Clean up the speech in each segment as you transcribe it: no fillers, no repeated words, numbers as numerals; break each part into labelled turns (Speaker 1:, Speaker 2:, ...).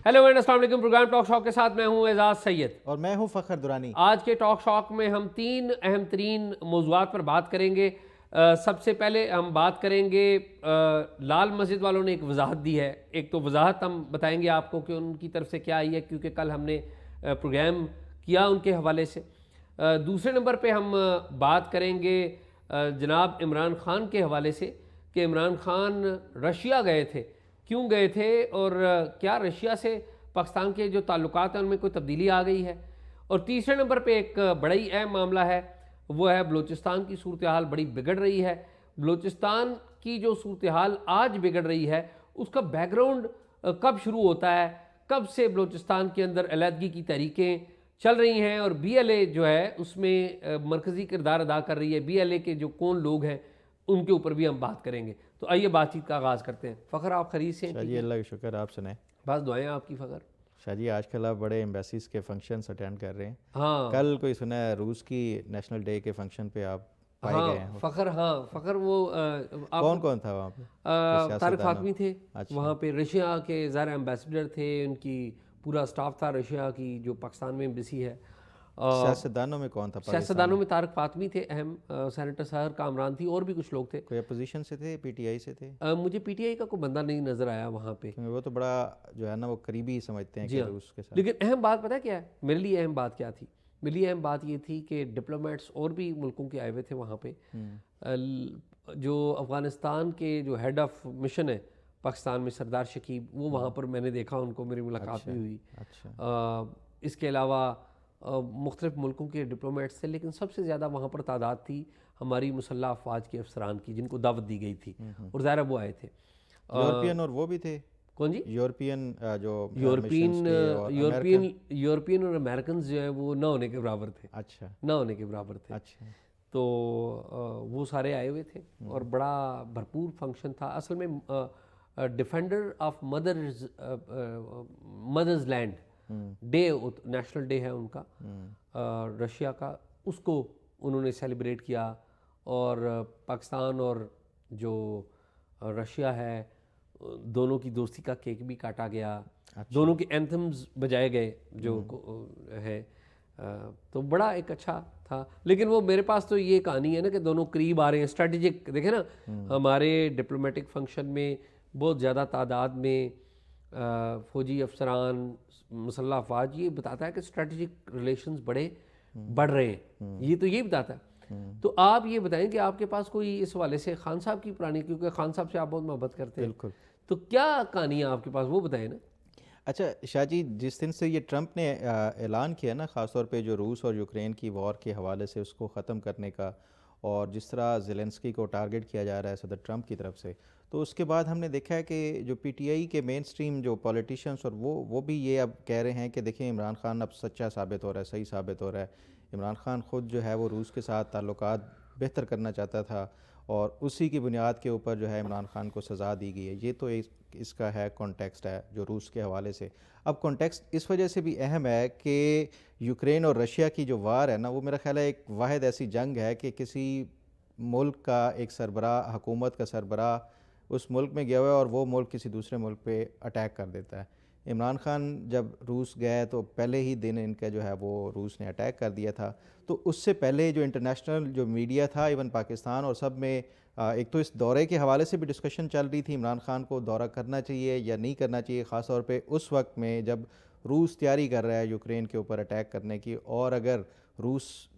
Speaker 1: Hello and अस्सलाम वालेकुम। Programme talk shock के साथ मैं हूं एजाज सैयद
Speaker 2: और मैं हूं फ़खर दुरानी।
Speaker 1: आज के टॉक शॉक में हम तीन अहम तरीन मौज़ूआत पर बात करेंगे। सबसे पहले हम बात करेंगे, लाल मस्जिद वालों ने एक वजाहत दी है। एक तो वजाहत हम बताएंगे आपको कि उनकी तरफ से क्या आई है, क्योंकि कल हमने प्रोग्राम किया उनके हवाले से। दूसरे नंबर पे हम बात करेंगे जनाब इमरान खान के हवाले से कि इमरान खान रशिया गए थे, क्यों गए थे और क्या रशिया से पाकिस्तान के जो ताल्लुकात हैं उनमें कोई तब्दीली आ गई है। और तीसरे नंबर पे एक बड़ा ही अहम मामला है, वो है बलूचिस्तान की सूरत हाल बड़ी बिगड़ रही है। बलूचिस्तान की जो सूरत हाल आज बिगड़ रही है उसका बैकग्राउंड कब शुरू होता है, कब से बलूचिस्तान के अंदर अलहदगी की तहरीकें चल रही हैं और BLA जो है उसमें मरकज़ी किरदार अदा कर रही है। BLA के जो कौन लोग हैं उनके ऊपर भी हम बात करेंगे। तो आइए बातचीत का आगाज़ करते हैं। फ़खर, आप खरीद से हैं?
Speaker 2: शाह
Speaker 1: ठीक
Speaker 2: जी
Speaker 1: है,
Speaker 2: अल्लाह का शुक्र, आप सुनाएं।
Speaker 1: बस दुआएं आपकी फ़खर।
Speaker 2: शाह जी आजकल आप बड़े एम्बेसीज के फंक्शंस अटेंड कर रहे हैं।
Speaker 1: हाँ
Speaker 2: कल कोई सुना है रूस की नेशनल डे के फंक्शन पे आप पाए गए
Speaker 1: हाँ
Speaker 2: हैं।
Speaker 1: फ़खर, हाँ फ़खर, वो आपको
Speaker 2: कौन कौन था वहाँ पे के
Speaker 1: तारिक
Speaker 2: सियासतदानों?
Speaker 1: फातमी थे
Speaker 2: अच्छा।
Speaker 1: वहाँ पे। रशिया के ज़ाहिर एम्बेसडर थे, उनकी पूरा स्टाफ था रशिया की जो पाकिस्तान में एम्बेसी है।
Speaker 2: सियासतदानों में कौन था पाकिस्तान
Speaker 1: सियासतदानों
Speaker 2: में?
Speaker 1: में तारिक फातमी थे अहम, सेनेटर सहर कामरान थी और भी कुछ लोग थे।
Speaker 2: कोई अपोजिशन से थे, पीटीआई से थे?
Speaker 1: मुझे PTI का कोई बंदा नहीं नज़र आया वहाँ पे।
Speaker 2: क्योंकि वो तो बड़ा जो है ना वो करीबी समझते हैं
Speaker 1: जी
Speaker 2: कि
Speaker 1: हाँ,
Speaker 2: रूस के साथ।
Speaker 1: लेकिन अहम बात पता है क्या है मेरे लिए? अहम बात क्या थी मेरे लिए? अहम बात ये थी कि डिप्लोमेट्स और भी मुल्कों के आए हुए थे वहाँ पे। जो अफ़गानिस्तान के जो हेड ऑफ मिशन है पाकिस्तान में, सरदार शकीब, वो वहाँ पर मैंने देखा उनको, मेरी मुलाकात
Speaker 2: अच्छा
Speaker 1: भी हुई।
Speaker 2: अच्छा।
Speaker 1: इसके अलावा मुख्तलिफ मुल्कों के डिप्लोमेट्स थे, लेकिन सबसे ज़्यादा वहाँ पर तादाद थी हमारी मुसल्लह अफवाज के अफसरान की, जिनको दावत दी गई थी और ज़ाहिर है वो आए थे।
Speaker 2: यूरोपियन और वो भी थे,
Speaker 1: कौन जी?
Speaker 2: यूरोपियन जो मिशंस
Speaker 1: यूरोपियन
Speaker 2: के और
Speaker 1: यूरोपियन
Speaker 2: अमेरिकन।
Speaker 1: यूरोपियन और अमेरिकन जो है वो ना होने के बराबर थे,
Speaker 2: अच्छा
Speaker 1: ना होने के बराबर थे।
Speaker 2: अच्छा।
Speaker 1: तो वो सारे आए हुए थे और बड़ा भरपूर फंक्शन था। असल में defender of mother's land day, national day है उनका, रशिया का, उसको उन्होंने सेलिब्रेट किया। और पाकिस्तान और जो रशिया है दोनों की दोस्ती का केक भी काटा गया। दोनों के एंथम्स बजाए गए जो है। तो बड़ा एक अच्छा था। लेकिन वो मेरे पास तो ये कहानी है ना कि दोनों करीब आ रहे हैं, स्ट्रेटेजिक। देखें ना, हमारे डिप्लोमेटिक फंक्शन में बहुत ज़्यादा तादाद में फ़ौजी अफसरान, मुसल्लह अफवाज, ये बताता है कि स्ट्रेटेजिक रिलेशंस बड़े बढ़ रहे हैं। ये तो यही बताता है। तो आप ये बताएं कि आपके पास कोई इस हवाले से खान साहब की पुरानी, क्योंकि खान साहब से आप बहुत मोहब्बत करते हैं,
Speaker 2: बिल्कुल।
Speaker 1: तो क्या कहानी है आपके पास, वो बताएं ना।
Speaker 2: अच्छा शाह जी, जिस दिन से ये ट्रंप ने ऐलान किया ना, ख़ासतौर पे जो रूस और यूक्रेन की वॉर के हवाले से उसको ख़त्म करने का, और जिस तरह ज़ेलेंस्की को टारगेट किया जा रहा है सदर ट्रंप की तरफ से, तो उसके बाद हमने देखा है कि जो पीटीआई के मेन स्ट्रीम जो पॉलिटिशियंस और वो भी ये अब कह रहे हैं कि देखिए इमरान खान अब सच्चा साबित हो रहा है, सही साबित हो रहा है। इमरान खान ख़ुद जो है वो रूस के साथ ताल्लुकात बेहतर करना चाहता था और उसी की बुनियाद के ऊपर जो है इमरान खान को सज़ा दी गई है। ये तो एक इसका है कॉन्टेक्स्ट है जो रूस के हवाले से। अब कॉन्टेक्स्ट इस वजह से भी अहम है कि यूक्रेन और रशिया की जो वार है ना, वो मेरा ख्याल है एक वाहिद ऐसी जंग है कि किसी मुल्क का एक सरबराह, हुकूमत का सरबराह उस मुल्क में गया हुआ है और वो मुल्क किसी दूसरे मुल्क पे अटैक कर देता है। इमरान खान जब रूस गए तो पहले ही दिन इनका जो है वो रूस ने अटैक कर दिया था। तो उससे पहले जो इंटरनेशनल जो मीडिया था, इवन पाकिस्तान और सब में, एक तो इस दौरे के हवाले से भी डिस्कशन चल रही थी, इमरान खान को दौरा करना चाहिए या नहीं करना चाहिए, ख़ास तौर पे उस वक्त में जब रूस तैयारी कर रहा है यूक्रेन के ऊपर अटैक करने की। और अगर रूस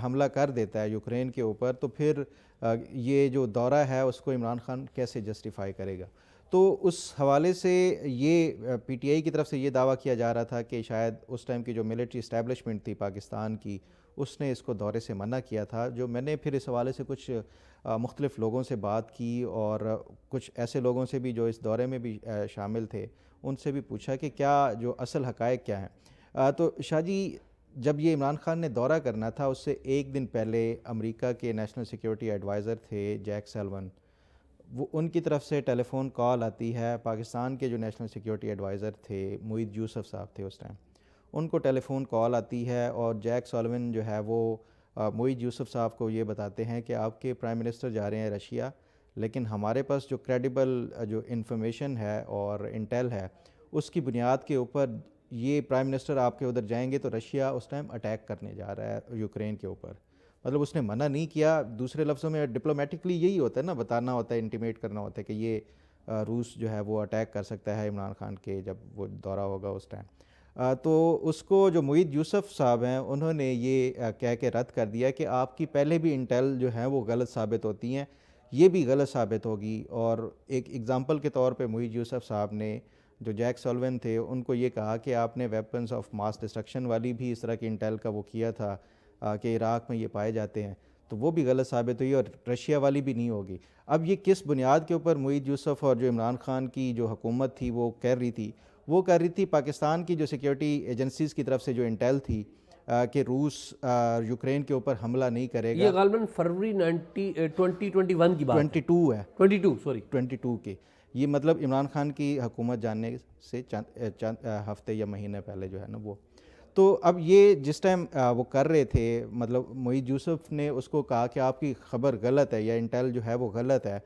Speaker 2: हमला कर देता है यूक्रेन के ऊपर तो फिर ये जो दौरा है उसको इमरान खान कैसे जस्टिफाई करेगा। तो उस हवाले से ये पीटीआई की तरफ से ये दावा किया जा रहा था कि शायद उस टाइम की जो मिलिट्री इस्टेब्लिशमेंट थी पाकिस्तान की, उसने इसको दौरे से मना किया था। जो मैंने फिर इस हवाले से कुछ मुख्तलिफ़ लोगों से बात की और कुछ ऐसे लोगों से भी जो इस दौरे में भी शामिल थे, उनसे भी पूछा कि क्या जो असल हक़ाइक़ क्या हैं। तो शाह जी, जब ये इमरान खान ने दौरा करना था उससे एक दिन पहले अमेरिका के नेशनल सिक्योरिटी एडवाइज़र थे जैक सल्वन, वो उनकी तरफ से टेलीफोन कॉल आती है। पाकिस्तान के जो नेशनल सिक्योरिटी एडवाइज़र थे मुईद यूसुफ साहब थे उस टाइम, उनको टेलीफोन कॉल आती है और जैक सल्वन जो है वो मुईद यूसुफ साहब को ये बताते हैं कि आपके प्राइम मिनिस्टर जा रहे हैं रशिया, लेकिन हमारे पास जो क्रेडिबल जो इन्फॉर्मेशन है और इंटेल है उसकी बुनियाद के ऊपर ये प्राइम मिनिस्टर आपके उधर जाएंगे तो रशिया उस टाइम अटैक करने जा रहा है यूक्रेन के ऊपर। मतलब उसने मना नहीं किया। दूसरे लफ्ज़ों में डिप्लोमेटिकली यही होता है ना, बताना होता है, इंटीमेट करना होता है कि ये रूस जो है वो अटैक कर सकता है इमरान खान के जब वो दौरा होगा उस टाइम। तो उसको जो मुईद यूसुफ साहब हैं उन्होंने ये कह के रद्द कर दिया कि आपकी पहले भी इंटेल जो है वो गलत साबित होती हैं, ये भी गलत साबित होगी। और एक एग्ज़ाम्पल के तौर पे मुईद यूसुफ साहब ने जो जैक सॉल्वन थे उनको ये कहा कि आपने वेपन्स ऑफ मास डिस्ट्रक्शन वाली भी इस तरह की इंटेल का वो किया था कि इराक़ में ये पाए जाते हैं, तो वो भी गलत साबित हुई और रशिया वाली भी नहीं होगी। अब ये किस बुनियाद के ऊपर मुईद यूसुफ और जो इमरान खान की जो हुकूमत थी वो कर रही थी, वो कर रही थी पाकिस्तान की जो सिक्योरिटी एजेंसीज़ की तरफ से जो इंटेल थी कि रूस यूक्रेन के ऊपर हमला नहीं
Speaker 1: ये
Speaker 2: करेगा।
Speaker 1: गालबन फरवरी 2021 की बात है।
Speaker 2: 22 है,
Speaker 1: 22 सॉरी
Speaker 2: 22 के। ये मतलब इमरान खान की हुकूमत जानने से चंद हफ्ते या महीने पहले जो है ना वो। तो अब ये जिस टाइम वो कर रहे थे, मतलब मुईद यूसुफ ने उसको कहा कि आपकी ख़बर गलत है या इंटेल जो है वो गलत है।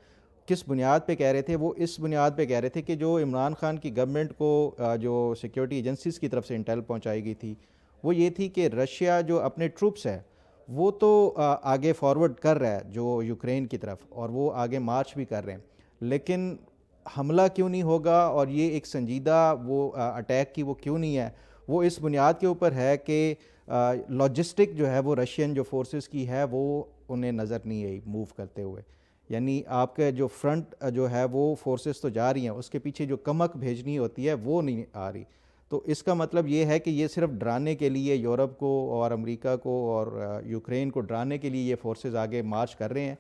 Speaker 2: किस बुनियाद पे कह रहे थे वो? इस बुनियाद पे कह रहे थे कि जो इमरान खान की गवर्नमेंट को जो सिक्योरिटी एजेंसीज़ की तरफ से इंटेल पहुंचाई गई थी वो ये थी कि रशिया जो अपने ट्रूप्स है वो तो आगे फॉरवर्ड कर रहा है जो यूक्रेन की तरफ, और वो आगे मार्च भी कर रहे हैं, लेकिन हमला क्यों नहीं होगा और ये एक संजीदा वो अटैक की वो क्यों नहीं है? वो इस बुनियाद के ऊपर है कि लॉजिस्टिक जो है वो रशियन जो फोर्सेस की है वो उन्हें नज़र नहीं आई मूव करते हुए। यानी आपके जो फ्रंट जो है वो फोर्सेस तो जा रही हैं, उसके पीछे जो कमक भेजनी होती है वो नहीं आ रही। तो इसका मतलब ये है कि ये सिर्फ डराने के लिए यूरोप को और अमेरिका को और यूक्रेन को डराने के लिए ये फोर्सेस आगे मार्च कर रहे हैं,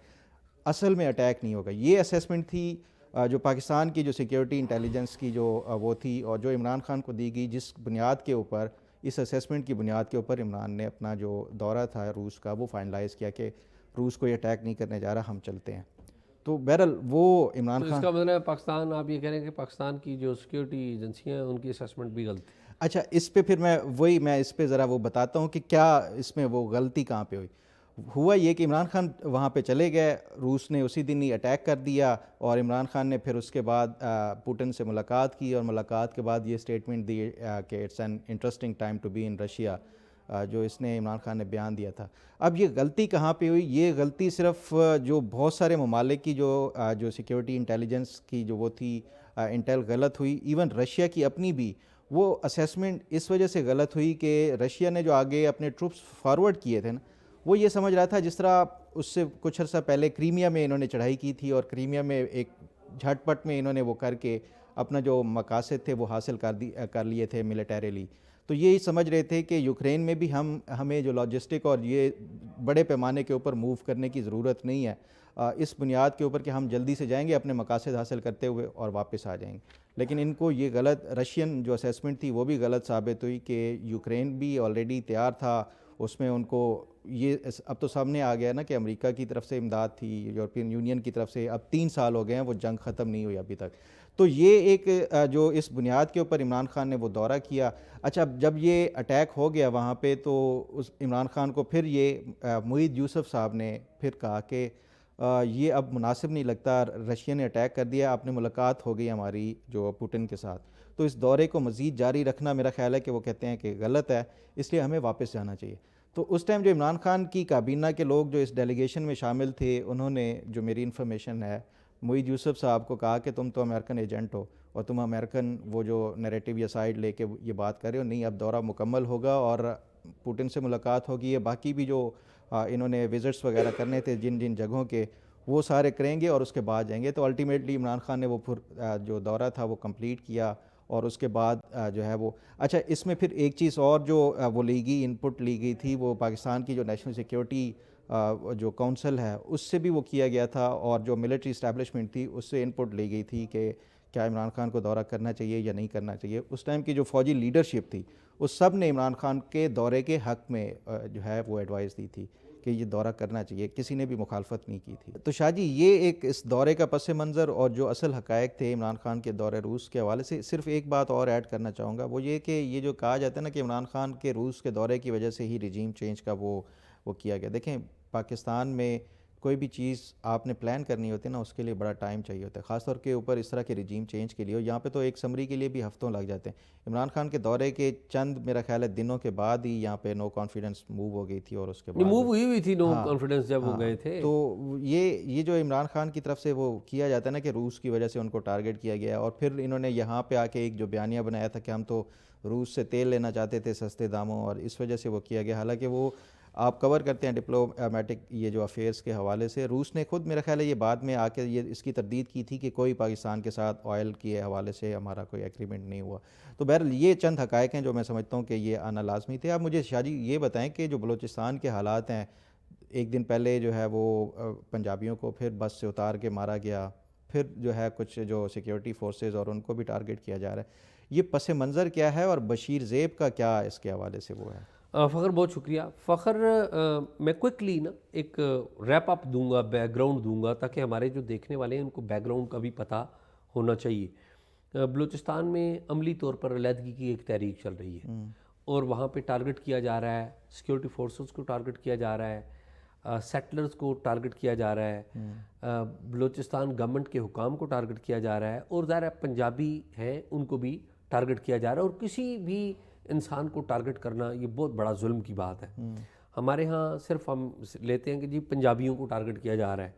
Speaker 2: असल में अटैक नहीं होगा। ये असेसमेंट थी जो पाकिस्तान की जो सिक्योरिटी इंटेलिजेंस की जो वो थी और जो इमरान खान को दी गई, जिस बुनियाद के ऊपर, इस असेसमेंट की बुनियाद के ऊपर इमरान ने अपना जो दौरा था रूस का वो फाइनलाइज़ किया कि रूस को ये अटैक नहीं करने जा रहा, हम चलते हैं। तो बहरहाल वो इमरान
Speaker 1: तो
Speaker 2: खान।
Speaker 1: इसका मतलब है पाकिस्तान, आप ये कह रहे हैं कि पाकिस्तान की जो सिक्योरिटी एजेंसियां हैं उनकी असेसमेंट भी गलत है।
Speaker 2: अच्छा, इस पे फिर मैं इस पे ज़रा वो बताता हूँ कि क्या इसमें वो गलती कहाँ पे हुई। हुआ ये कि इमरान खान वहाँ पे चले गए, रूस ने उसी दिन ही अटैक कर दिया और इमरान खान ने फिर उसके बाद पुतिन से मुलाकात की और मुलाकात के बाद ये स्टेटमेंट दी कि it's an interesting time to be in Russia, जो इसने इमरान खान ने बयान दिया था। अब ये गलती कहाँ पे हुई? ये गलती सिर्फ जो बहुत सारे ममालिक की जो सिक्योरिटी इंटेलिजेंस की जो वो थी इंटेल गलत हुई, इवन रशिया की अपनी भी वो असेसमेंट इस वजह से गलत हुई कि रशिया ने जो आगे अपने ट्रूप्स फॉरवर्ड किए थे ना, वो ये समझ रहा था जिस तरह उससे कुछ अर्सा पहले क्रीमिया में इन्होंने चढ़ाई की थी और क्रीमिया में एक झटपट में इन्होंने वो करके अपना जो मकासद थे वो हासिल कर लिए थे मिलिटरीली। तो यही समझ रहे थे कि यूक्रेन में भी हमें जो लॉजिस्टिक और ये बड़े पैमाने के ऊपर मूव करने की ज़रूरत नहीं है, इस बुनियाद के ऊपर कि हम जल्दी से जाएंगे अपने मकासद हासिल करते हुए और वापस आ जाएंगे। लेकिन इनको ये गलत रशियन जो असेसमेंट थी वो भी गलत साबित हुई कि यूक्रेन भी ऑलरेडी तैयार था, उसमें उनको ये अब तो सामने आ गया ना कि अमेरिका की तरफ से इमदाद थी, यूरोपियन यूनियन की तरफ से, अब 3 साल हो गए हैं, वो जंग ख़त्म नहीं हुई अभी तक। तो ये एक जो इस बुनियाद के ऊपर इमरान खान ने वो दौरा किया। अच्छा, जब ये अटैक हो गया वहाँ पे तो उस इमरान खान को फिर ये मुईद यूसुफ साहब ने फिर कहा कि ये अब मुनासिब नहीं लगता, रशिया ने अटैक कर दिया, आपने मुलाकात हो गई हमारी जो पुतिन के साथ, तो इस दौरे को मज़ीद जारी रखना मेरा ख्याल है कि वो कहते हैं कि गलत है, इसलिए हमें वापस जाना चाहिए। तो उस टाइम जो इमरान खान की काबीना के लोग जो इस डेलीगेशन में शामिल थे, उन्होंने, जो मेरी इन्फॉर्मेशन है, मुईद यूसुफ साहब को कहा कि तुम तो अमेरिकन एजेंट हो और तुम अमेरिकन वो जो नैरेटिव या साइड लेके ये बात कर रहे हो, नहीं, अब दौरा मुकम्मल होगा और पुतिन से मुलाकात होगी, ये बाकी भी जो इन्होंने विज़िट्स वगैरह करने थे जिन जिन जगहों के, वो सारे करेंगे और उसके बाद जाएंगे। तो अल्टीमेटली इमरान खान ने वो फिर जो दौरा था वो कंप्लीट किया और उसके बाद जो है वो, अच्छा, इसमें फिर एक चीज़ और जो वो ली गई, इनपुट ली गई थी, वो पाकिस्तान की जो नेशनल सिक्योरिटी जो काउंसिल है उससे भी वो किया गया था और जो मिलिट्री इस्टेब्लिशमेंट थी उससे इनपुट ली गई थी कि क्या इमरान खान को दौरा करना चाहिए या नहीं करना चाहिए। उस टाइम की जो फ़ौजी लीडरशिप थी उस सब ने इमरान खान के दौरे के हक़ में जो है वो एडवाइस दी थी कि ये दौरा करना चाहिए, किसी ने भी मुखालफत नहीं की थी। तो शाहजी, ये एक इस दौरे का पस मंज़र और जो असल हक़ाइक़ थे इमरान खान के दौरे रूस के हवाले से। सिर्फ एक बात और ऐड करना चाहूँगा, वो ये कि ये जो कहा जाता है ना कि इमरान खान के रूस के दौरे की वजह से ही रिजीम चेंज का वो किया गया। देखें, पाकिस्तान में कोई भी चीज़ आपने प्लान करनी होती है ना, उसके लिए बड़ा टाइम चाहिए होता है, ख़ासतौर के ऊपर इस तरह के रिजीम चेंज के लिए। और यहाँ पे तो एक समरी के लिए भी हफ्तों लग जाते हैं। इमरान खान के दौरे के चंद मेरा ख्याल है दिनों के बाद ही यहाँ पे नो कॉन्फिडेंस मूव हो गई थी, और उसके बाद
Speaker 1: मूव हुई थी नो
Speaker 2: हाँ
Speaker 1: कॉन्फिडेंस जब वो
Speaker 2: हाँ।
Speaker 1: गए थे।
Speaker 2: तो ये जो इमरान खान की तरफ से वो किया जाता है ना कि रूस की वजह से उनको टारगेट किया गया, और फिर इन्होंने यहाँ पे आके एक जो बयानिया बनाया था कि हम तो रूस से तेल लेना चाहते थे सस्ते दामों, और इस वजह से वो किया गया। हालांकि वो आप कवर करते हैं डिप्लोमेटिक ये जो अफेयर्स के हवाले से। रूस ने खुद मेरा ख्याल है ये बाद में आके ये इसकी तरदीद की थी कि कोई पाकिस्तान के साथ ऑयल के हवाले से हमारा कोई एग्रीमेंट नहीं हुआ। तो बहरहाल ये चंद हकायक हैं जो मैं समझता हूँ कि ये आना लाजमी थे। आप मुझे शाहजी ये बताएं कि जो बलूचिस्तान के हालात हैं, एक दिन पहले जो है वो पंजाबियों को फिर बस से उतार के मारा गया, फिर जो है कुछ जो सिक्योरिटी फोर्सेस और उनको भी टारगेट किया जा रहा है, ये पस मंज़र क्या है और बशीर ज़ेब का क्या इसके हवाले से वो है?
Speaker 1: फ़खर बहुत शुक्रिया। फ़खर मैं क्विकली ना एक रैप अप दूंगा, बैकग्राउंड दूंगा, ताकि हमारे जो देखने वाले हैं उनको बैकग्राउंड का भी पता होना चाहिए। बलूचिस्तान में अमली तौर पर अलहदगी की एक तहरीक चल रही है, और वहाँ पे टारगेट किया जा रहा है, सिक्योरिटी फोर्सेस को टारगेट किया जा रहा है, सेटलर्स को टारगेट किया जा रहा है, बलूचिस्तान गवर्नमेंट के हुकाम को टारगेट किया जा रहा है, और ज़ाहिर है पंजाबी हैं उनको भी टारगेट किया जा रहा है। और किसी भी इंसान को टारगेट करना ये बहुत बड़ा जुल्म की बात है। हमारे यहाँ सिर्फ हम लेते हैं कि जी पंजाबियों को टारगेट किया जा रहा है,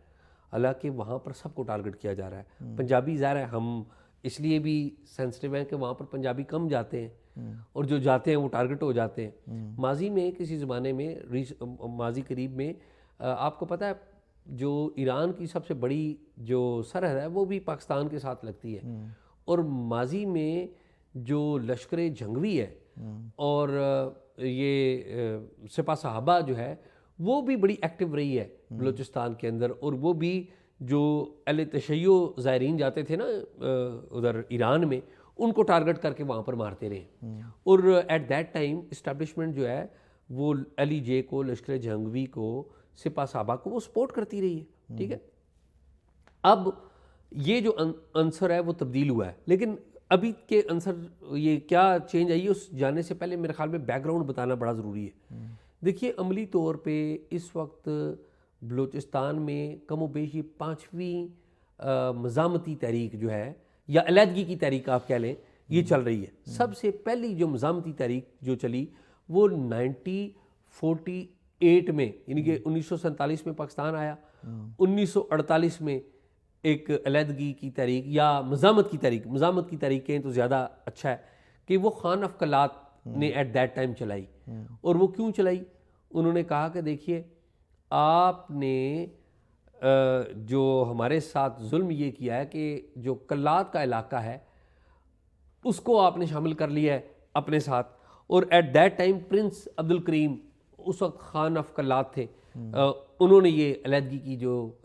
Speaker 1: हालांकि वहाँ पर सबको टारगेट किया जा रहा है। पंजाबी ज़ाहिर है हम इसलिए भी सेंसिटिव हैं कि वहाँ पर पंजाबी कम जाते हैं, और जो जाते हैं वो टारगेट हो जाते हैं। माजी में किसी ज़माने में माजी करीब में आपको पता है जो ईरान की सबसे बड़ी जो सरहद है वो भी पाकिस्तान के साथ लगती है, और माजी में जो लश्कर जंगवी है और ये सिपा साहबा जो है वो भी बड़ी एक्टिव रही है बलूचिस्तान के अंदर। और वो भी जो अहले तशय्यो ज़ायरीन जाते थे ना उधर ईरान में, उनको टारगेट करके वहाँ पर मारते रहे। और एट दैट टाइम इस्टेब्लिशमेंट जो है वो अली जे को, लश्कर जंगवी को, सिपा साहबा को वो सपोर्ट करती रही है। ठीक है, अब ये जो आंसर है वो तब्दील हुआ है, लेकिन अभी के आंसर ये क्या चेंज आई है उस जाने से पहले मेरे ख्याल में बैकग्राउंड बताना बड़ा ज़रूरी है। देखिए अमली तौर पे इस वक्त बलूचिस्तान में कमो बेश ये 5वीं मज़ामती तहरीक जो है, या अलहदगी की तहरीक आप कह लें, ये चल रही है। सबसे पहली जो मज़ामती तहरीक जो चली वो 1948 में, यानी कि 1947 में पाकिस्तान आया, 1948 में एक अलहदगी की तहरीक या मज़ामत की तहरीक कहें तो ज़्यादा अच्छा है, कि वो खान अफकलात ने एट दैट टाइम चलाई। और वो क्यों चलाई? उन्होंने कहा कि देखिए आपने जो हमारे साथ जुल्म ये किया है कि जो कल्लात का इलाका है उसको आपने शामिल कर लिया है अपने साथ। और at that time prince Abdul Karim उस वक्त खान ऑफ कल्लात थे, उन्होंने ये अलहदगी की जो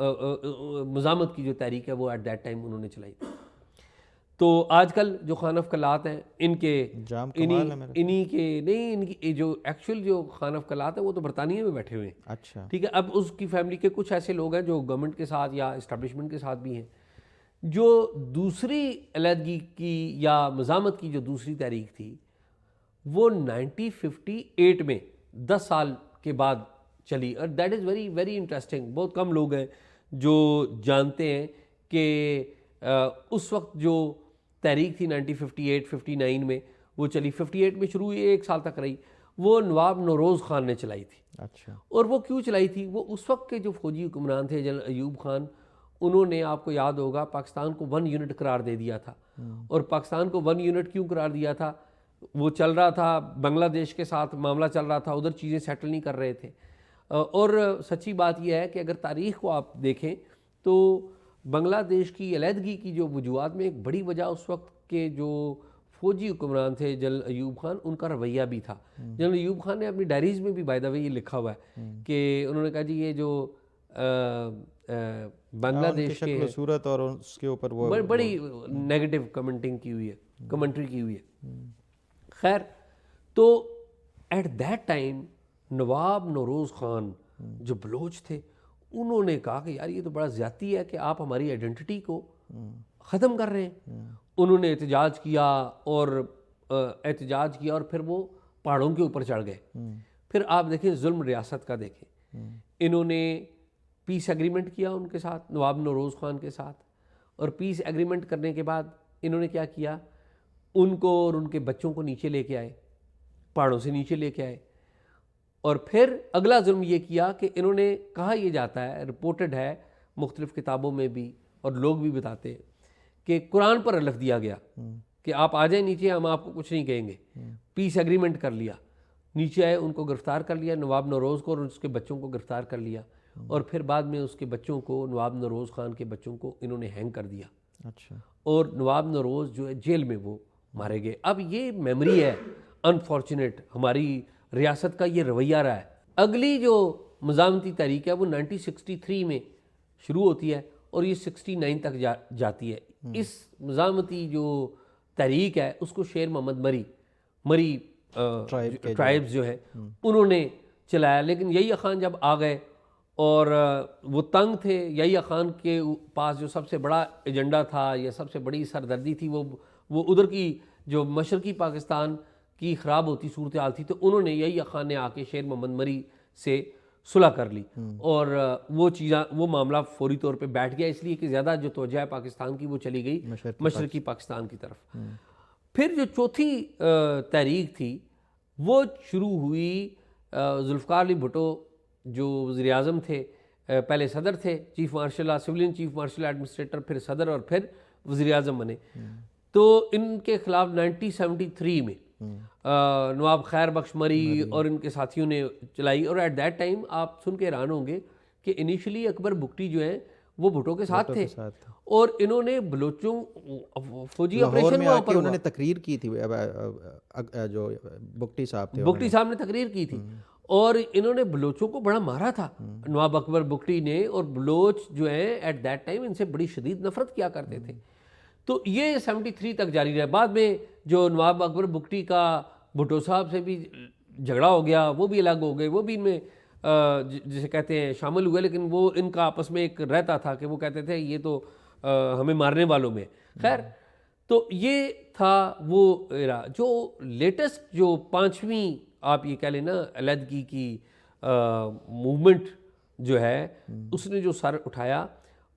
Speaker 1: मज़ामत की जो तहरीक है वो एट दैट टाइम उन्होंने चलाई। तो आजकल जो खान ऑफ कल्लात हैं इनके इन्हीं के नहीं, इनकी जो एक्चुअल जो खान ऑफ कल्लात है वो तो बरतानिया में बैठे हुए हैं।
Speaker 2: अच्छा,
Speaker 1: ठीक है, अब उसकी फैमिली के कुछ ऐसे लोग हैं जो गवर्नमेंट के साथ या इस्टेब्लिशमेंट के साथ भी हैं। जो दूसरी अलहदगी की या मज़ामत की जो दूसरी तहरीक थी वो 1958 में 10 साल के बाद चली। और that is very very interesting. बहुत कम लोग हैं जो जानते हैं कि उस वक्त जो तहरीक थी 1958-59 में वो चली, 58 में शुरू हुई, 1 साल तक रही, वो नवाब नौरोज़ खान ने चलाई थी।
Speaker 2: अच्छा,
Speaker 1: और वो क्यों चलाई थी? वो उस वक्त के जो फौजी हुक्मरान थे जनरल अयूब खान, उन्होंने आपको याद होगा पाकिस्तान को 1 यूनिट करार दे दिया था। और पाकिस्तान को 1 यूनिट क्यों करार दिया था? वो चल रहा था बांग्लादेश के साथ मामला चल रहा था, उधर चीज़ें सेटल नहीं कर रहे थे। और सच्ची बात यह है कि अगर तारीख़ को आप देखें तो बांग्लादेश की अलहदगी की जो वजूहात में एक बड़ी वजह उस वक्त के जो फौजी हुक्मरान थे जनरल अयूब खान, उनका रवैया भी था। जनरल अयूब खान ने अपनी डायरीज़ में भी बाय द वे ये लिखा हुआ है कि उन्होंने कहा जी ये जो बांग्लादेश के
Speaker 2: सूरत और उसके ऊपर वो
Speaker 1: बड़ी नेगेटिव कमेंटिंग की हुई है, कमेंट्री की हुई है। खैर, तो एट दैट टाइम नवाब नौरोज़ खान जो बलोच थे उन्होंने कहा कि यार ये तो बड़ा ज़्यादती है कि आप हमारी आइडेंटिटी को ख़त्म कर रहे हैं। उन्होंने एहतजाज किया और फिर वो पहाड़ों के ऊपर चढ़ गए। फिर आप देखें जुल्म रियासत का देखें, इन्होंने पीस एग्रीमेंट किया उनके साथ, नवाब नौरोज़ ख़ान के साथ। और पीस एग्रीमेंट करने के बाद इन्होंने क्या किया, उनको और उनके बच्चों को नीचे लेके आए, पहाड़ों से नीचे लेके आए। और फिर अगला जुर्म ये किया कि इन्होंने, कहा यह जाता है, रिपोर्टेड है मुख्तलिफ़ किताबों में भी और लोग भी बताते हैं कि कुरान पर हलफ दिया गया कि आप आ जाए नीचे, हम आपको कुछ नहीं कहेंगे। पीस एग्रीमेंट कर लिया, नीचे आए, उनको गिरफ़्तार कर लिया, नवाब नौरोज़ को और उसके बच्चों को गिरफ़्तार कर लिया। और फिर बाद में उसके बच्चों को, नवाब नौरोज़ ख़ान के बच्चों को इन्होंने हैंग कर दिया।
Speaker 2: अच्छा।
Speaker 1: और नवाब नौरोज़ जो है जेल में वो मारे गए। अब ये मेमोरी है अनफॉर्चुनेट, हमारी रियासत का ये रवैया रहा है। अगली जो मज़ामती तहरीक है वो 1963 में शुरू होती है और ये 69 तक जाती है। इस मज़ामती जो तहरीक है उसको शेर मोहम्मद मरी ट्राइब्स जो है उन्होंने चलाया। लेकिन यही खान जब आ गए और वो तंग थे, यही खान के पास जो सबसे बड़ा एजेंडा था या सबसे बड़ी सरदर्दी थी वो उधर की जो मशरकी पाकिस्तान की ख़राब होती सूरत हाल थी, तो उन्होंने यही खान ने आके शेर मोहम्मद मरी से सुलह कर ली और वो मामला फौरी तौर पे बैठ गया, इसलिए कि ज़्यादा जो तवज्जो है पाकिस्तान की वो चली गई मशरकी पाकिस्तान की तरफ। फिर जो चौथी तहरीक थी वो शुरू हुई, जुल्फ़िकार अली भुट्टो जो वज़ीर आज़म थे, पहले सदर थे, chief marshal, civilian chief marshal administrator, फिर सदर और फिर वज़ीर आज़म बने। तो इनके ख़िलाफ़ 1973 में नवाब खैर बख्श मरी और इनके साथियों ने चलाई। और एट दैट टाइम आप सुन के हैरान होंगे कि इनिशियली अकबर बुगटी जो हैं वो भुट्टो के साथ थे और इन्होंने बलोचों फौजी ऑपरेशन वहाँ पर
Speaker 2: उन्होंने तकरीर की थी, जो बुगटी साहब थे,
Speaker 1: बुगटी साहब ने तकरीर की थी और इन्होंने बलोचों को बड़ा मारा था नवाब अकबर बुगटी ने। और बलोच जो है एट दैट टाइम इनसे बड़ी शदीद नफरत किया करते थे। तो ये 73 तक जारी रहा। बाद में जो नवाब अकबर बुगटी का भुट्टो साहब से भी झगड़ा हो गया, वो भी अलग हो गए, वो भी इनमें जिसे कहते हैं शामिल हुए। लेकिन वो इनका आपस में एक रहता था कि वो कहते थे ये तो हमें मारने वालों में। खैर, तो ये था वो एरा। जो लेटेस्ट जो पांचवी आप ये कह लेना अलहदगी की मूवमेंट जो है उसने जो सर उठाया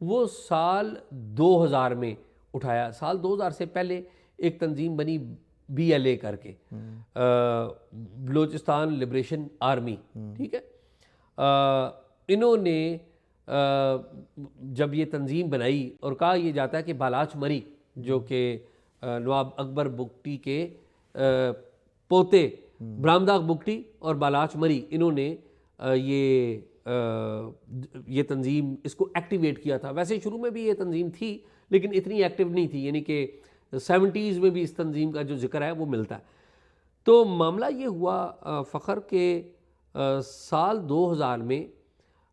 Speaker 1: वो साल 2000 में उठाया। साल 2000 से पहले एक तंजीम बनी BLA करके, बलोचिस्तान लिबरेशन आर्मी, ठीक है। इन्होंने जब ये तंजीम बनाई और कहा यह जाता है कि बालाच मरी जो कि नवाब अकबर बुगटी के पोते ब्रामदाग बुगटी और बालाच मरी, इन्होंने ये तंजीम इसको एक्टिवेट किया था। वैसे शुरू में भी ये तंजीम थी लेकिन इतनी एक्टिव नहीं थी, यानी कि 70s में भी इस तंजीम का जो जिक्र है वो मिलता है। तो मामला ये हुआ फ़ख्र के साल 2000 में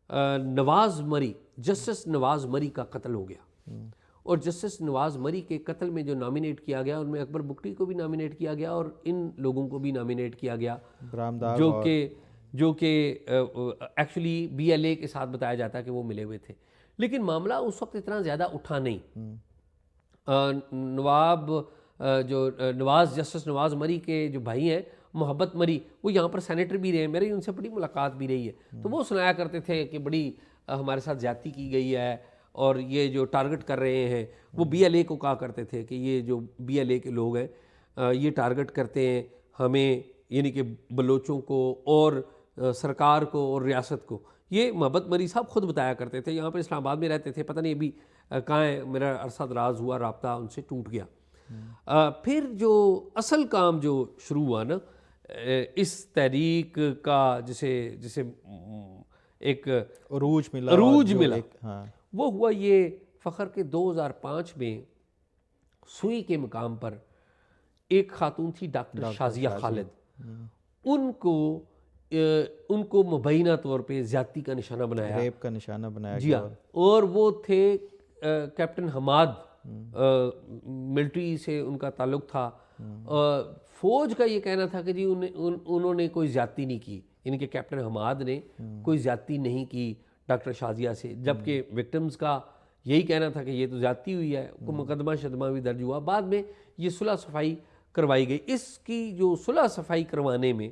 Speaker 1: नवाज़ मरी, जस्टिस नवाज़ मरी का कत्ल हो गया। और जस्टिस नवाज़ मरी के कत्ल में जो नॉमिनेट किया गया उनमें अकबर बुगटी को भी नॉमिनेट किया गया और इन लोगों को भी नॉमिनेट किया गया जो कि एक्चुअली BLA के साथ बताया जाता है कि वो मिले हुए थे। लेकिन मामला उस वक्त इतना ज़्यादा उठा नहीं। जस्टिस नवाज़ मरी के जो भाई हैं मोहब्बत मरी, वो यहाँ पर सेनेटर भी रहे, मेरी उनसे बड़ी मुलाकात भी रही है। तो वो सुनाया करते थे कि बड़ी हमारे साथ ज्यादती की गई है और ये जो टारगेट कर रहे हैं, वो BLA को कहा करते थे कि ये जो BLA के लोग हैं ये टारगेट करते हैं हमें, यानी कि बलोचों को और सरकार को और रियासत को। ये मोहब्बत मरी साहब खुद बताया करते थे। यहाँ पर इस्लामाबाद में रहते थे, पता नहीं अभी कहाँ है, मेरा अरसा दराज हुआ, राब्ता उनसे टूट गया। फिर जो असल काम जो शुरू हुआ ना इस तहरीक का, जिसे एक अरूज मिला
Speaker 2: हाँ।
Speaker 1: वो हुआ ये फ़ख्र के 2005 में सुई के मकाम पर एक खातून थी डॉक्टर शाजिया खालिद। उनको मुबैना तौर पे ज़्यादती का निशाना बनाया,
Speaker 2: रेप का निशाना बनाया
Speaker 1: जी हाँ। और वो थे कैप्टन हमाद, मिलिट्री से उनका ताल्लुक़ था। फ़ौज का ये कहना था कि जी उन्होंने कोई ज़्यादती नहीं की, इनके कैप्टन हमाद ने कोई ज़्यादती नहीं की डॉक्टर शाजिया से, जबकि विक्टिम्स का यही कहना था कि ये तो ज़्यादती हुई है। को मुकदमा शदमा भी दर्ज हुआ। बाद में ये सुलह सफाई करवाई गई। इसकी जो सुलह सफाई करवाने में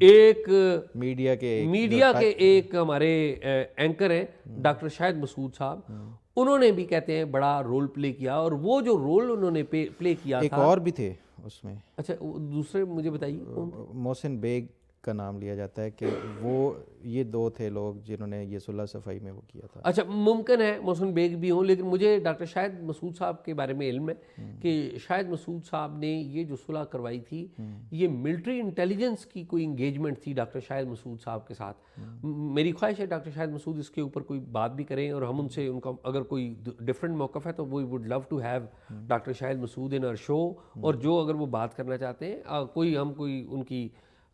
Speaker 1: एक
Speaker 2: मीडिया के
Speaker 1: एक हमारे एंकर हैं डॉक्टर शाहिद मसूद साहब, उन्होंने भी कहते हैं बड़ा रोल प्ले किया, और वो जो रोल उन्होंने प्ले किया
Speaker 2: एक
Speaker 1: था,
Speaker 2: और भी थे उसमें।
Speaker 1: अच्छा दूसरे मुझे बताइए कौन थे?
Speaker 2: मोहसिन बेग का नाम लिया जाता है कि वो ये दो थे लोग जिन्होंने ये सुलह सफ़ाई में वो किया था।
Speaker 1: अच्छा, मुमकिन है मोहसिन बेग भी हों, लेकिन मुझे डॉक्टर शाहिद मसूद साहब के बारे में इल्म है कि शाहिद मसूद साहब ने ये जो सुलह करवाई थी, ये मिलिट्री इंटेलिजेंस की कोई इंगेजमेंट थी डॉक्टर शाहिद मसूद साहब के साथ। मेरी ख्वाहिश है डॉक्टर शाहिद मसूद इसके ऊपर कोई बात भी करें, और हम उनसे उनका अगर कोई डिफरेंट मौक़िफ़ है तो we would love to have doctor Shahid Masood in our show. और जो अगर वो बात करना चाहते हैं, कोई उनकी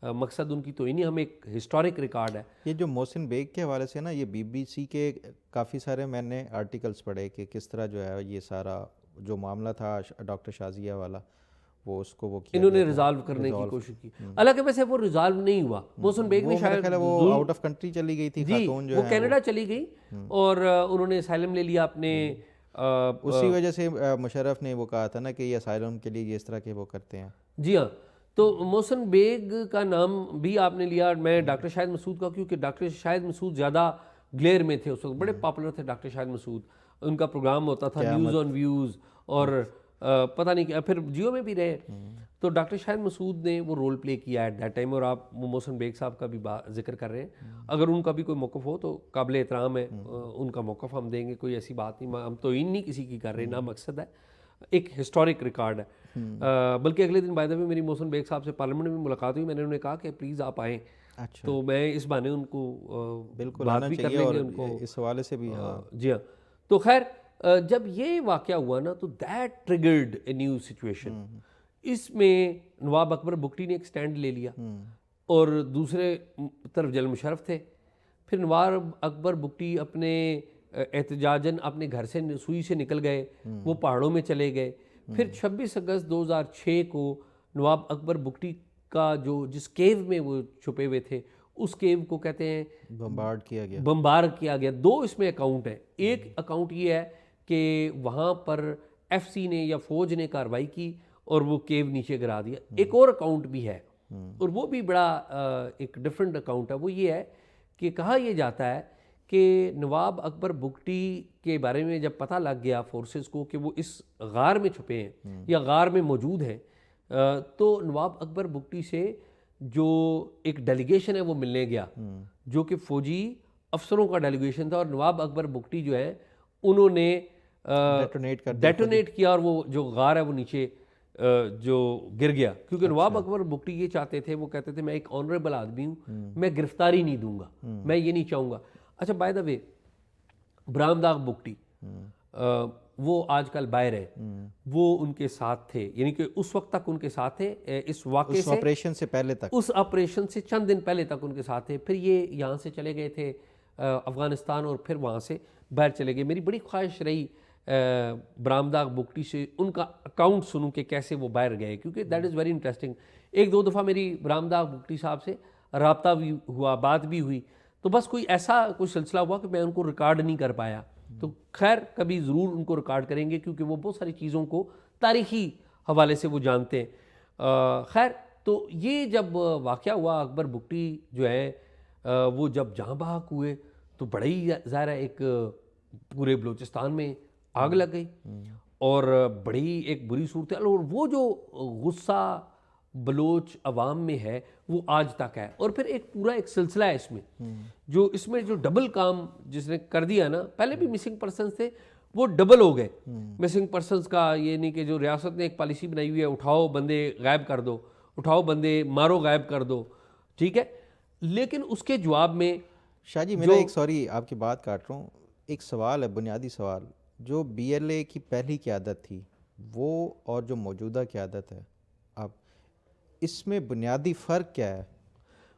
Speaker 1: मकसद उनकी तो ही नहीं, हम एक हिस्टोरिक रिकॉर्ड है।
Speaker 2: ये जो मोहसिन बेग के हवाले से ना, ये बीबीसी के काफ़ी सारे मैंने आर्टिकल्स पढ़े कि किस तरह जो है ये सारा जो मामला था डॉक्टर शाजिया वाला, वो उसको वो किया
Speaker 1: इन्होंने
Speaker 2: गया था,
Speaker 1: रिजॉल्व करने की कोशिश की। हालांकि वैसे वो रिजॉल्व नहीं हुआ। मोहसिन बेग ने शायद
Speaker 2: वो आउट ऑफ कंट्री चली गई थी खातून जो
Speaker 1: वो
Speaker 2: है,
Speaker 1: कनाडा चली गई और उन्होंने असाइलम ले लिया अपने।
Speaker 2: उसी वजह से मुशर्रफ ने वो कहा था ना कि ये असाइलम के लिए इस तरह के वो करते हैं।
Speaker 1: जी हाँ, तो मोहसिन बेग का नाम भी आपने लिया, मैं डॉक्टर शाहिद मसूद का, क्योंकि डॉक्टर शाहिद मसूद ज़्यादा ग्लेयर में थे उस वक्त, बड़े पॉपुलर थे डॉक्टर शाहिद मसूद। उनका प्रोग्राम होता था न्यूज़ ऑन व्यूज़, और पता नहीं क्या, फिर जियो में भी रहे। तो डॉक्टर शाहिद मसूद ने वो रोल प्ले किया एट दैट टाइम, और आप मोहसिन बेग साहब का भी जिक्र कर रहे हैं। अगर उनका भी कोई मौक़िफ़ हो तो काबिल एहतराम है, उनका मौक़िफ़ हम देंगे, कोई ऐसी बात नहीं, हम तो इन नहीं किसी की कर रहे, ना मकसद है, एक हिस्टोरिक रिकॉर्ड है। बल्कि अगले दिन बाय द वे मेरी मोहसिन बेग साहब से पार्लियामेंट में मुलाकात हुई, मैंने उन्हें कहा कि प्लीज़ आप आएँ।
Speaker 2: अच्छा,
Speaker 1: तो मैं इस बहाने उनको
Speaker 2: बिल्कुल
Speaker 1: बात
Speaker 2: आना
Speaker 1: भी कर
Speaker 2: चाहिए,
Speaker 1: लेंगे
Speaker 2: और
Speaker 1: उनको
Speaker 2: इस हवाले से भी। हाँ
Speaker 1: जी हाँ। तो खैर जब ये वाक़या हुआ ना, तो that triggered a new situation. इसमें नवाब अकबर बुगटी ने एक स्टैंड ले लिया, और दूसरे तरफ जनरल मुशर्रफ थे। फिर नवाब अकबर बुगटी अपने एहतजाजन अपने घर से सुई से निकल गए, वो पहाड़ों में चले गए। फिर 26 अगस्त 2006 को नवाब अकबर बुगटी का जिस केव में वो छुपे हुए थे, उस केव को कहते हैं
Speaker 2: बम्बार्ड किया गया।
Speaker 1: दो इसमें अकाउंट हैं। एक अकाउंट ये है कि वहाँ पर एफसी ने या फौज ने कार्रवाई की और वो केव नीचे गिरा दिया। एक और अकाउंट भी है, और वो भी बड़ा एक डिफरेंट अकाउंट है। वो ये है कि कहा यह जाता है कि नवाब अकबर बुगटी के बारे में जब पता लग गया फोर्सेस को कि वो इस गार में छुपे हैं या गार में मौजूद हैं, तो नवाब अकबर बुगटी से जो एक डेलीगेशन है वो मिलने गया, जो कि फ़ौजी अफसरों का डेलीगेशन था। और नवाब अकबर बुगटी जो है उन्होंने डेटोनेट किया, और वो जो गार है वो नीचे जो गिर गया। क्योंकि नवाब अकबर बुगटी ये चाहते थे, वो कहते थे मैं एक ऑनरेबल आदमी हूँ, मैं गिरफ्तारी नहीं दूंगा, मैं ये नहीं चाहूँगा। अच्छा, बाय द वे ब्रामदाग बुगटी वो आजकल बाहर है, वो उनके साथ थे, यानी कि उस वक्त तक उनके साथ थे, इस वाक़े से,
Speaker 2: ऑपरेशन से पहले तक,
Speaker 1: उस ऑपरेशन से चंद दिन पहले तक उनके साथ थे। फिर ये यहाँ से चले गए थे अफ़गानिस्तान, और फिर वहाँ से बाहर चले गए। मेरी बड़ी ख्वाहिश रही ब्रामदाग बुगटी से उनका अकाउंट सुनूं कि कैसे वो बाहर गए, क्योंकि दैट इज़ वेरी इंटरेस्टिंग। एक दो दफ़ा मेरी ब्रामदाग बुगटी साहब से रब्ता भी हुआ, बात भी हुई, तो बस कोई ऐसा कोई सिलसिला हुआ कि मैं उनको रिकॉर्ड नहीं कर पाया। तो खैर कभी ज़रूर उनको रिकॉर्ड करेंगे, क्योंकि वो बहुत सारी चीज़ों को तारीख़ी हवाले से वो जानते हैं। खैर, तो ये जब वाक़या हुआ, अकबर बुगटी जो है वो जब जहाँ बहक हुए, तो बड़ा ही ज़ाहिर है एक पूरे बलूचिस्तान में आग लग गई, और बड़ी एक बुरी सूरत है। और वो जो गुस्सा बलोच अवाम में है वो आज तक है। और फिर एक पूरा एक सिलसिला है इसमें, जो इसमें जो डबल काम जिसने कर दिया ना, पहले भी मिसिंग पर्सनस थे, वो डबल हो गए मिसिंग पर्सनस का। ये नहीं कि जो रियासत ने एक पॉलिसी बनाई हुई है, उठाओ बंदे गायब कर दो, उठाओ बंदे मारो गायब कर दो, ठीक है, लेकिन उसके जवाब में
Speaker 2: शाह जी मेरा एक, सॉरी आपकी बात काट रहा हूँ, एक सवाल है, बुनियादी सवाल। जो BLA की पहली क़यादत थी वो और जो मौजूदा क़यादत है, अब इसमें बुनियादी फ़र्क क्या है?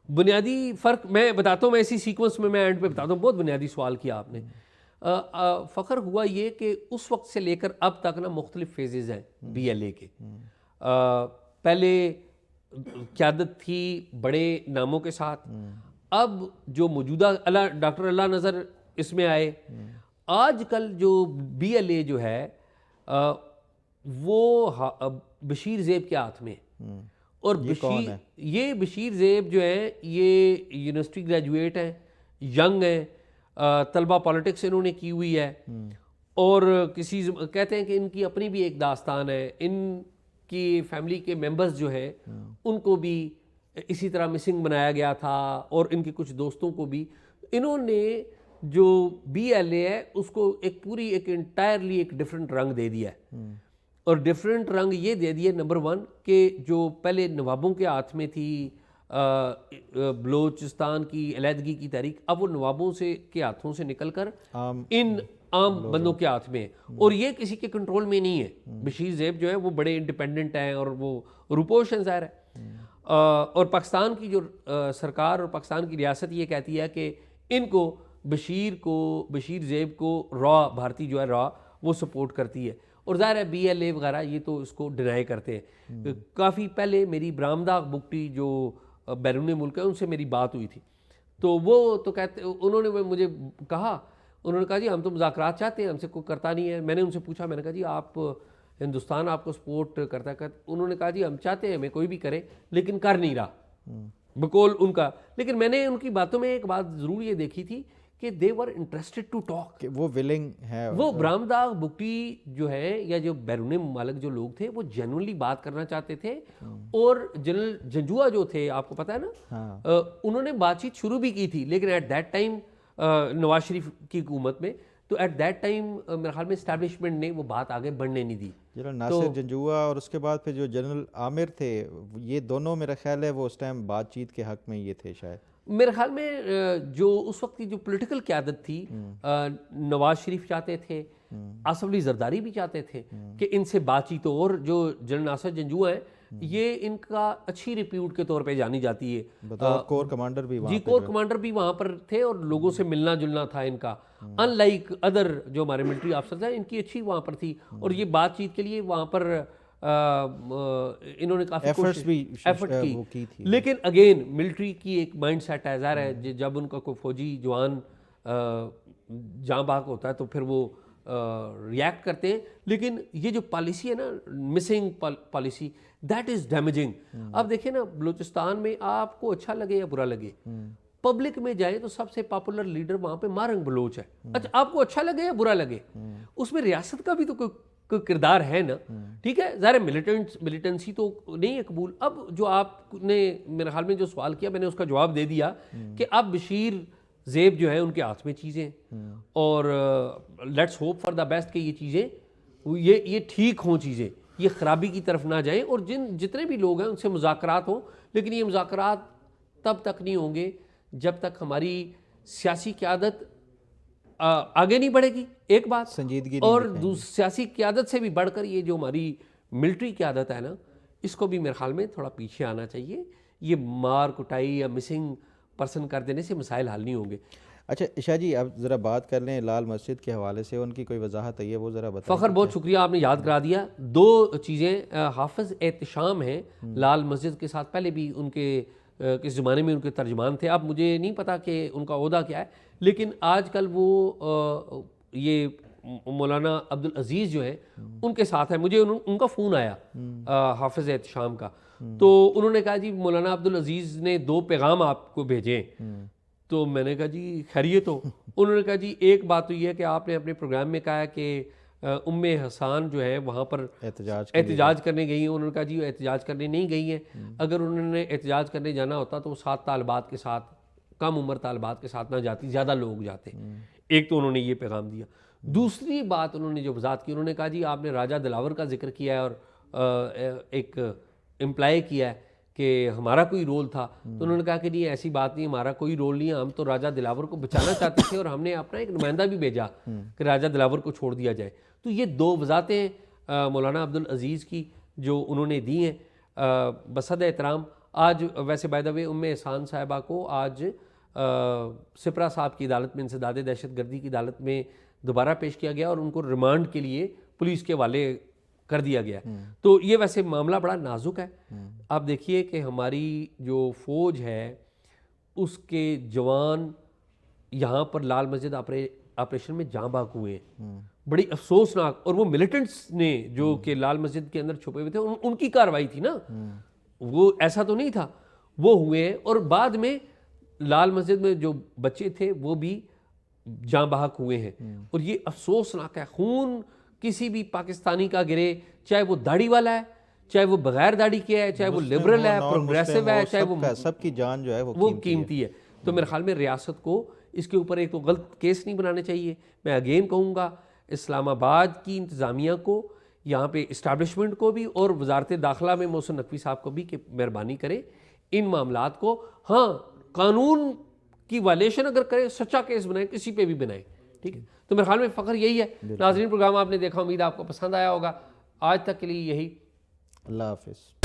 Speaker 1: बुनियादी फ़र्क मैं बताता हूँ, मैं इसी सीक्वेंस में मैं एंड पे बताता हूँ। बहुत बुनियादी सवाल किया आपने। फ़ख्र हुआ ये कि उस वक्त से लेकर अब तक ना मुख्तलिफ फेजेज़ हैं BLA के। पहले क़यादत थी बड़े नामों के साथ, अब जो मौजूदा डॉक्टर अल्लाह नज़र इसमें आए। आजकल जो BLA जो है वो बशीर ज़ेब के हाथ में, और
Speaker 2: ये कौन है?
Speaker 1: ये बशीर ज़ेब जो है ये यूनिवर्सिटी ग्रेजुएट हैं, यंग हैं, तलबा पॉलिटिक्स इन्होंने की हुई है। और कहते हैं कि इनकी अपनी भी एक दास्तान है। इनकी फैमिली के मेंबर्स जो हैं उनको भी इसी तरह मिसिंग बनाया गया था, और इनके कुछ दोस्तों को भी। इन्होंने जो BLA है उसको एक इंटायरली एक डिफरेंट रंग दे दिया है। और डिफरेंट रंग ये दे दिए, नंबर 1 कि जो पहले नवाबों के हाथ में थी बलोचिस्तान की अलहदगी की तहरीक, अब वो नवाबों के हाथों से निकलकर इन आम बंदों के हाथ में है, और ये किसी के कंट्रोल में नहीं है। बशीर ज़ेब जो है वो बड़े इंडिपेंडेंट हैं और वो रुपोश ज़ाहिर है। और पाकिस्तान की जो सरकार और पाकिस्तान की रियासत ये कहती है कि इनको बशीर ज़ेब को भारतीय जो है वो सपोर्ट करती है। और ज़ाहिर है BLA वगैरह ये तो इसको डिनाई करते हैं। काफ़ी पहले मेरी बरामदा बुगटी जो बैरून मुल्क है उनसे मेरी बात हुई थी, तो वो तो कहते, उन्होंने मुझे कहा, उन्होंने कहा जी हम तो मुज़ाकरात चाहते हैं, हमसे कोई करता नहीं है। मैंने उनसे पूछा, मैंने कहा जी आप हिंदुस्तान आपको सपोर्ट करता है? उन्होंने कहा जी हम चाहते हैं हमें कोई भी करे, लेकिन कर नहीं रहा, बकौल उनका। लेकिन मैंने उनकी बातों में एक बात ज़रूर ये देखी थी कि दे वर इंटरेस्टेड टू टॉक,
Speaker 2: वो विलिंग है।
Speaker 1: वो बरामदा बुगटी जो है या जो बैरून मुमालिक जो लोग थे वो जेन्युइनली बात करना चाहते थे। और जनरल जंजुआ जो थे, आपको पता है ना, उन्होंने बातचीत शुरू भी की थी, लेकिन eight that time Nawaz Sharif की हुकूमत में, तो एट दैट टाइम मेरे ख्याल में इस्टेब्लिशमेंट ने वो बात आगे बढ़ने नहीं दी।
Speaker 2: जनरल नासिर जंजुआ और उसके बाद फिर जो जनरल आमिर थे, ये दोनों मेरा ख्याल है वो उस टाइम बातचीत के हक में ये थे शायद।
Speaker 1: मेरे ख्याल में जो उस वक्त की जो पॉलिटिकल क़यादत थी, नवाज शरीफ चाहते थे, आसफ अली जरदारी भी चाहते थे कि इनसे बातचीत हो। और जो जनरल नासिर जंजुआ है ये इनका अच्छी रिप्यूट के तौर पे जानी जाती है,
Speaker 2: कोर कमांडर भी वहाँ
Speaker 1: जी, कोर कमांडर भी वहाँ पर थे और लोगों से मिलना जुलना था इनका। अनलाइक अदर जो हमारे मिलिट्री अफसर थे, इनकी अच्छी वहाँ पर थी, और ये बातचीत के लिए वहाँ पर इन्होंने काफ़ी एफर्ट की थी। लेकिन अगेन मिलिट्री की एक माइंड सेट है, ज़ाहिर है जब उनका कोई फौजी जवान जाँ बाग होता है तो फिर वो रिएक्ट करते हैं। लेकिन ये जो पॉलिसी है ना, missing policy, that is damaging. अब देखिए ना, बलूचिस्तान में आपको अच्छा लगे या बुरा लगे, पब्लिक में जाए तो सबसे पॉपुलर लीडर वहाँ पे मारंग बलोच है। अच्छा, आपको अच्छा लगे या बुरा लगे, उसमें रियासत का भी तो कोई किरदार है ना, ठीक है। ज़ाहिर मिलिटेंसी तो नहीं है कबूल। अब जो आपने मेरे ख्याल में जो सवाल किया, मैंने उसका जवाब दे दिया कि अब बशीर ज़ेब जो है उनके हाथ में चीज़ें, और let's hope for the best कि ये चीज़ें ये ठीक हों, चीज़ें ये ख़राबी की तरफ ना जाएं, और जितने भी लोग हैं उनसे मुज़ाकरात हों। लेकिन ये मुज़ाकरात तब तक नहीं होंगे जब तक हमारी सियासी क़यादत आगे नहीं बढ़ेगी, एक बात
Speaker 2: संजीदगी।
Speaker 1: और सियासी क़यादत से भी बढ़कर ये जो हमारी मिलिट्री क़यादत है ना, इसको भी मेरे ख्याल में थोड़ा पीछे आना चाहिए। ये मार कुटाई या मिसिंग पर्सन कर देने से मसाइल हल नहीं होंगे।
Speaker 2: अच्छा इशा जी, अब ज़रा बात कर लें लाल मस्जिद के हवाले से, उनकी कोई वजाहत है वो ज़रा बताएं।
Speaker 1: फ़खर, बहुत शुक्रिया, आपने याद करा दिया। दो चीज़ें, हाफिज़ एहतिशाम हैं लाल मस्जिद के साथ, पहले भी उनके किस ज़माने में उनके तर्जमान थे, अब मुझे नहीं पता कि उनका ओहदा क्या है, लेकिन आजकल वो ये मौलाना अब्दुल अजीज़ जो है उनके साथ है। मुझे उनका फ़ोन आया हाफिज़ एहतिशाम का, तो उन्होंने कहा जी मौलाना अब्दुल अजीज़ ने 2 पैगाम आपको भेजे। तो मैंने कहा जी खैरियत हो? उन्होंने कहा जी एक बात तो ये है कि आपने अपने प्रोग्राम में कहा है कि उम्मे हसान जो है वहाँ पर एहतजाज करने गई हैं। उन्होंने कहा जी वो एहतजाज करने नहीं गई हैं, अगर उन्होंने एहतजाज करने जाना होता तो वो 7 तालिबात के साथ, कम उम्र तालिबात के साथ ना जाती, ज़्यादा लोग जाते। एक तो उन्होंने ये पैगाम दिया। दूसरी बात उन्होंने जो वजाहत की, उन्होंने कहा जी आपने राजा दिलावर का जिक्र किया है और एक इम्प्लाई किया है कि हमारा कोई रोल था। तो उन्होंने कहा कि नहीं ऐसी बात नहीं, हमारा कोई रोल नहीं है, हम तो राजा दिलावर को बचाना चाहते थे और हमने अपना एक नुमाइंदा भी भेजा कि राजा दिलावर को छोड़ दिया जाए। तो ये 2 वजाहतें मौलाना अब्दुल अजीज़ की जो उन्होंने दी हैं, बसद एहतराम। आज वैसे बाय द वे उम्मे एहसान साहिबा को आज सिपरा साहब की अदालत में इंसदाद दहशतगर्दी की अदालत में दोबारा पेश किया गया और उनको रिमांड के लिए पुलिस के हवाले कर दिया गया। तो ये वैसे मामला बड़ा नाजुक है। आप देखिए कि हमारी जो फ़ौज है उसके जवान यहाँ पर लाल मस्जिद ऑपरेशन में जाँ बाग हुए हैं, बड़ी अफसोसनाक। और वो मिलिटेंट्स ने जो कि लाल मस्जिद के अंदर छुपे हुए थे उनकी कार्रवाई थी ना, वो ऐसा तो नहीं था, वो हुए हैं। और बाद में लाल मस्जिद में जो बच्चे थे वो भी जाँ बहक हुए हैं। और ये अफसोसनाक है, खून किसी भी पाकिस्तानी का गिरे, चाहे वो दाढ़ी वाला है, चाहे वो बगैर दाढ़ी के है, चाहे वो
Speaker 2: मुस्लिम
Speaker 1: लिबरल
Speaker 2: हो,
Speaker 1: है,
Speaker 2: नॉन
Speaker 1: प्रोग्रेसिव
Speaker 2: मुस्लिम
Speaker 1: है,
Speaker 2: हो,
Speaker 1: चाहे वो
Speaker 2: सबकी जान जो है वो
Speaker 1: कीमती है। तो मेरे ख्याल में रियासत को इसके ऊपर एक तो गलत केस नहीं बनाने चाहिए। मैं अगेन कहूँगा इस्लामाबाद की इंतज़ामिया को, यहाँ पे इस्टेब्लिशमेंट को भी, और वजारत दाखिला में मोहसिन नकवी साहब को भी कि मेहरबानी करें इन मामलात को, हाँ कानून की वायलेशन अगर करे सच्चा केस बनाए, किसी पे भी बनाए, ठीक है। तो मेरे ख्याल में फ़ख्र यही है। नाज़रीन, प्रोग्राम आपने देखा, उम्मीद आपको पसंद आया होगा। आज तक के लिए यही,
Speaker 2: अल्लाह हाफिज़।